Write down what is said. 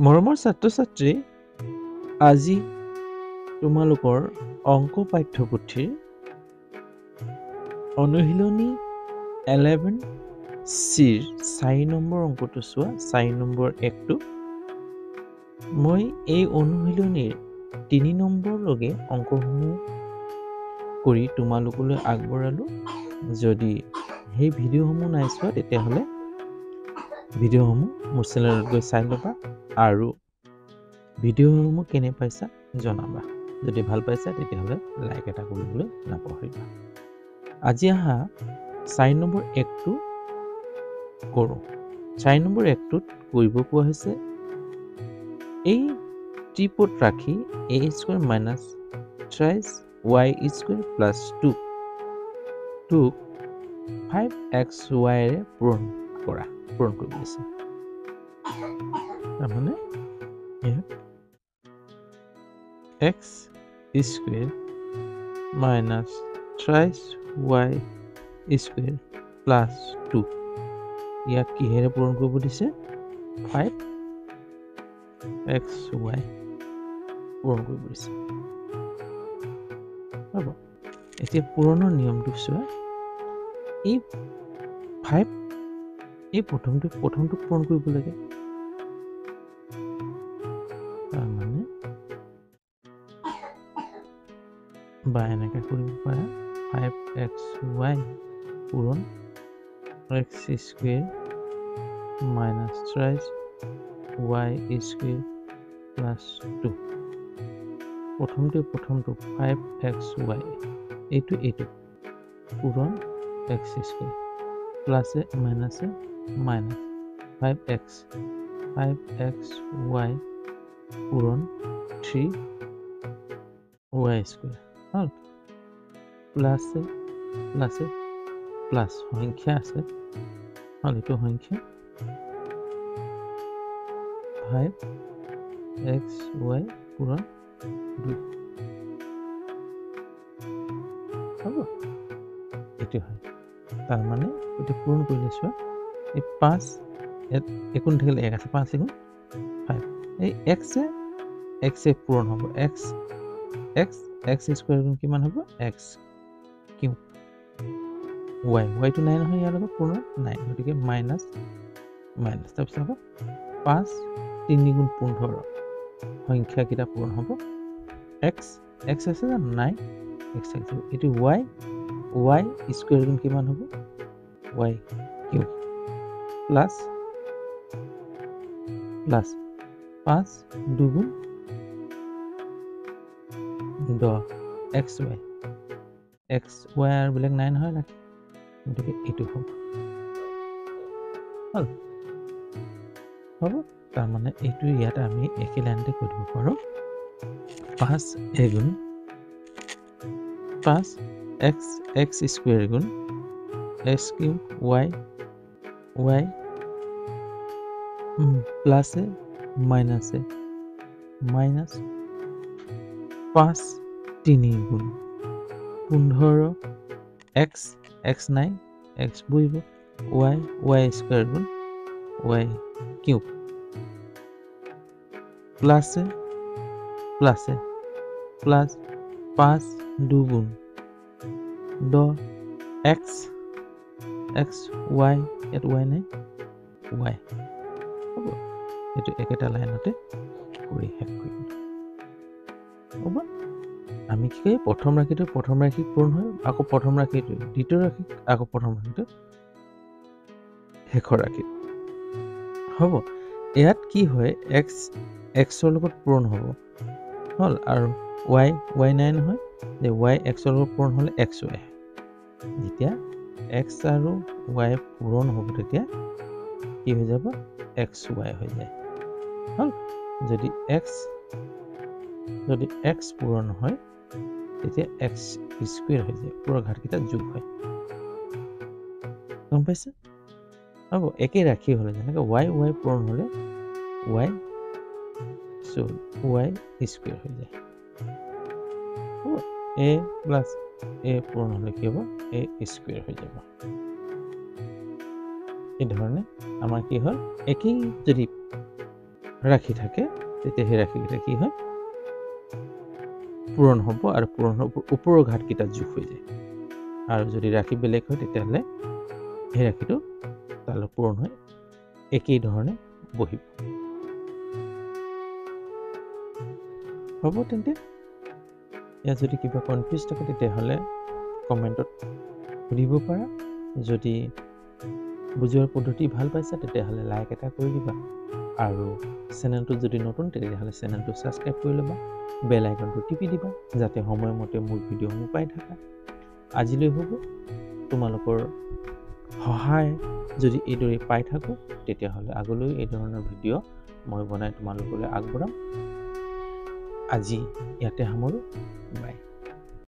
মৰমৰ ছাত্ৰ-ছাত্ৰী, আজি তোমালোকৰ অংক পাঠ্যপুথিৰ অনুশীলনী 11C ৰ 4 নম্বৰ অংকটো চোৱা, 4 নম্বৰ একটো। মই এই অনুশীলনীৰ 3 নম্বৰলৈকে অংকসমূহ কৰি তোমালোকলৈ আগবঢ়ালো। যদি সেই ভিডিঅ'সমূহ নাই চোৱা তেতিয়াহ'লে ভিডিঅ'সমূহ মোৰ চেনেলত গৈ চাই ল'বা আৰু ভিডিঅ'সমূহ কেনে পাইছা জনাবা। যদি ভাল পাইছা তেতিয়াহ'লে লাইক এটা কৰিবলৈ নাপাহৰিবা। আজি আহা 4 নম্বৰ একটো কৰোঁ। 4 নম্বৰ একটোত কৰিব কোৱা হৈছে এই ত্ৰিপদ ৰাখি a² মাইনাছ 30y² প্লাছ 2 টোক 5xy ৰে পূৰণ কৰিব দিছে। তাৰমানে x² মাইনাছ 30y² প্লাছ 2 ইয়াক কিহেৰে পূৰণ কৰিব দিছে? 5xy পূৰণ কৰিব দিছে। হ'ব, এতিয়া পূৰণৰ নিয়মটো চোৱা। এই 5 এই প্ৰথমটো পূৰণ কৰিব লাগে। তাৰমানে বা এনেকৈ কৰিব পাৰা 5xy পূৰণ x² মাইনাছ 30y² প্লাছ 2। প্ৰথমটো 5xy এইটো পূৰণ x² প্লাছে মাইনাছে মাইনাছ 5xy পূৰণ 3y² হ'ল। প্লাছে প্লাছ সংখ্যা আছে হ'ল, এইটো সংখ্যা 5xy পূৰণ 2 হ'ব, এইটো হয়। তাৰমানে এইটো পূৰণ কৰিলে চোৱা, এই 5 ইয়াত একো নাথাকিলে 1 আছে, 5 × 5 এই x পূৰণ হ'ব। x² কিমান হ'ব? x³ yটো নাই নহয়, ইয়াৰ লগত পূৰণ নাই, গতিকে মাইনাছ তাৰপিছত হ'ব 5 3 × 15 সংখ্যাকেইটা পূৰণ হ'ব। x আছে জানো? নাই, x থাকিব। এইটো y² কিমান হ'ব? y³ প্লাছ 5 2 × 10 xy আৰু বেলেগ নাই নহয় ৰাখি, গতিকে এইটো হ'ব। হ'ব, তাৰমানে এইটো ইয়াত আমি একে লাইনতে কৈ দিব পাৰোঁ 5 × 5x² x³ y প্লাছে মাইনাছে minus 5 3 × 15 x নাই, x বহিব, y² y³ plus 5 2 × 10 x y ইয়াত y নাই, y হ'ব। এইটো একেটা লাইনতে কৰি শেষ কৰিম। হ'ব, আমি কি কয় প্ৰথম ৰাশিটো প্ৰথম ৰাশিক পূৰণ হয়, আকৌ প্ৰথম ৰাশিটো দ্বিতীয় ৰাশিক, আকৌ প্ৰথম ৰাশিটো শেষৰ ৰাশিত হ'ব। ইয়াত কি হয়, xৰ লগত পূৰণ হ'ব হ'ল, আৰু y নাই নহয়, যে xৰ লগত পূৰণ হ'লে xy। যেতিয়া x আৰু y পূৰণ হ'ব তেতিয়া কি হৈ যাব? xy হৈ যায় হ'ল। যদি x পূৰণ হয় তেতিয়া x² হৈ যায়, পুৰৰ ঘাতকেইটা যোগ হয়। গম পাইছে? হ'ব, একে ৰাশি হ'লে যেনেকৈ y পূৰণ হ'লে y² হৈ যায়। হ'ব, a প্লাছ a পূৰণ হ'লে কি হ'ব? a² হৈ যাব। এই ধৰণে আমাৰ কি হ'ল, একেই যদি ৰাশি থাকে তেতিয়া সেই ৰাশিকেইটা কি হয় পূৰণ হ'ব আৰু পূৰণ হ'ব ওপৰৰ ঘাতকেইটা যোগ হৈ যায় আৰু যদি ৰাশি বেলেগ হয় তেতিয়াহ'লে সেই ৰাশিটো তালৈ পূৰণ হয় একেই ধৰণে বহিব হ'ব তেন্তে ইয়াত যদি কিবা কনফিউজ থাকে তেতিয়াহ'লে কমেণ্টত সুধিব পাৰা যদি বুজোৱাৰ পদ্ধতি ভাল পাইছা তেতিয়াহ'লে লাইক এটা কৰি দিবা আৰু চেনেলটোত যদি নতুন তেতিয়াহ'লে চেনেলটো ছাবস্ক্ৰাইব কৰি ল'বা বেল আইকনটো টিপি দিবা যাতে সময়মতে মোৰ ভিডিঅ'সমূহ পাই থাকা আজিলৈ হ'ব তোমালোকৰ সহায় যদি এইদৰে পাই থাকোঁ তেতিয়াহ'লে আগলৈ এই ধৰণৰ ভিডিঅ' মই বনাই তোমালোকলৈ আগবঢ়াম আজি ইয়াতে সামৰোঁ বাই